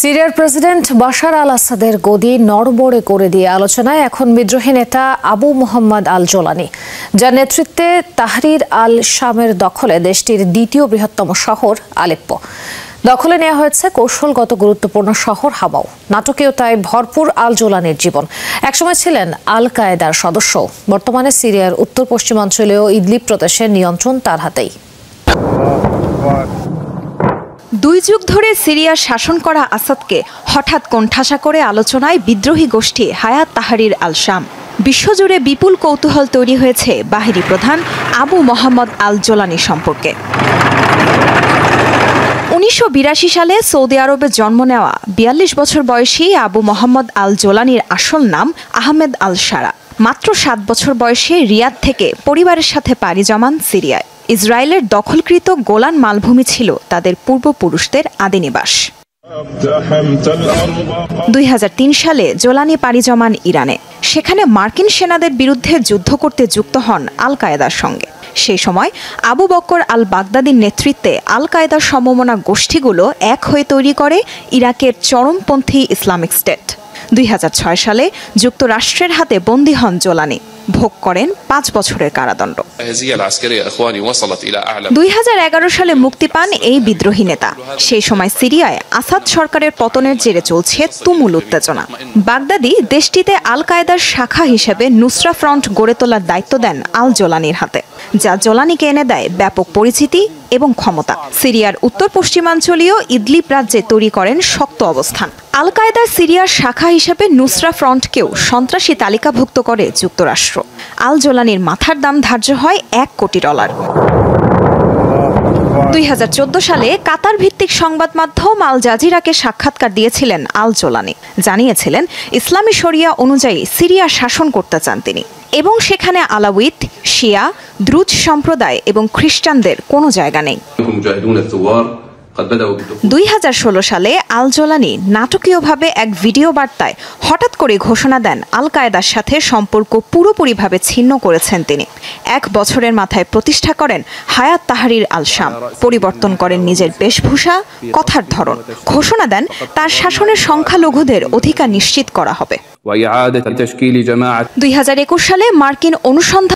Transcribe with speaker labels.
Speaker 1: সিরিয়ার president Bashar আল আসাদের গদি নড়বড়ে করে দিয়ে আলোচনায় এখন বিদ্রোহী নেতা আবু মোহাম্মদ আল জোলানি, যার নেতৃত্বে তাহরির আল শামের দখলে দেশটির দ্বিতীয় বৃহত্তম শহর আলেপ্পো দখলে নেওয়া হয়েছে কৌশলগত গুরুত্বপূর্ণ শহর হামাও। নাটকীয়তায় ভরপুর আল জোলানির জীবন। একসময় ছিলেন আল কায়েদার সদস্য। বর্তমানে সিরিয়ার উত্তর পশ্চিমাঞ্চলীয় ইদলিব প্রদেশের নিয়ন্ত্রণ তার হাতেই।
Speaker 2: 2 যুগ ধরে সিরিয়ার শাসন করা আসাদকে হঠাৎ কোণঠাসা করে আলোচনায় বিদ্রোহী গোষ্ঠী হায়াত তাহরির আল শাম। বিশ্বজুড়ে বিপুল কৌতূহল তৈরি হয়েছে বাহিনী প্রধান আবু মোহাম্মদ আল জোলানি সম্পর্কে। 1982 সালে সৌদি আরবে জন্ম নেওয়া 42 বছর বয়সী আবু মোহাম্মদ আল জোলানির আসল নাম আহমেদ আল শারা। মাত্র 7 বছর বয়সে রিয়াদ থেকে পরিবারের সাথে পাড়ি জমান সিরিয়ায়। ইসরায়েলের দখলকৃত গোলান মালভূমি ছিল তাদের পূর্বপুরুষদের আদিনিবাস। 2003 সালে জোলানি পাড়ি জমান ইরানে। সেখানে মার্কিন সেনাদের বিরুদ্ধে যুদ্ধ করতে যুক্ত হন আল কায়েদার সঙ্গে। সেই সময় আবু বকর আল বাগদাদির নেতৃত্বে আল কায়েদার সমমনা গোষ্ঠীগুলো এক হয়ে তৈরি করে ইরাকের চরমপন্থী ইসলামিক স্টেট। 2006 সালে যুক্তরাষ্ট্রের হাতে বন্দী হন জোলানি। ভোগ করেন 5 বছরের কারাদণ্ড। 2011 সালে মুক্তি পান এই বিদ্রোহী নেতা। সেই সময় সিরিয়ায় আসাদ সরকারের পতনের জেরে চলছে তুমুল উত্তেজনা। বাগদাদি দেশটিতে আল কায়েদার শাখা হিসেবে নুসরা ফ্রন্ট গড়ে তোলার দায়িত্ব দেন আল জোলানির হাতে, যা জোলানিকে এনে দেয় ব্যাপক পরিচিতি এবং ক্ষমতা। সিরিয়ার উত্তর পশ্চিমাঞ্চলীয় ইদলিব রাজ্যে তৈরি করেন শক্ত অবস্থান। আল কায়েদার সিরিয়ার শাখা হিসেবে নুসরা ফ্রন্টকেও সন্ত্রাসী তালিকাভুক্ত করে যুক্তরাষ্ট্র। আল জোলানির মাথার দাম ধার্য হয় $1 কোটি। 2014 সালে কাতার ভিত্তিক সংবাদ মাধ্যম আল জাজিরাকে সাক্ষাৎকার দিয়েছিলেন আল জোলানি। জানিয়েছিলেন ইসলামী শরিয়া অনুযায়ী সিরিয়া শাসন করতে চান তিনি, এবং সেখানে আলাউইত, শিয়া, দ্রুজ সম্প্রদায় এবং খ্রিস্টানদের কোনো জায়গা নেই। 2016 সালে আল জোলানি নাটকীয়ভাবে এক ভিডিও বার্তায় হঠাৎ করে ঘোষণা দেন আল কায়েদার সাথে সম্পর্ক পুরোপুরিভাবে ছিন্ন করেছেন তিনি। 1 বছরের মাথায় প্রতিষ্ঠা করেন হায়াত তাহরির আল শাম। পরিবর্তন করেন নিজের বেশভূষা, কথার ধরন। ঘোষণা দেন তার শাসনের সংখ্যালঘুদের অধিকার নিশ্চিত করা হবে। 2021 সালে মার্কিন অনুসন্ধান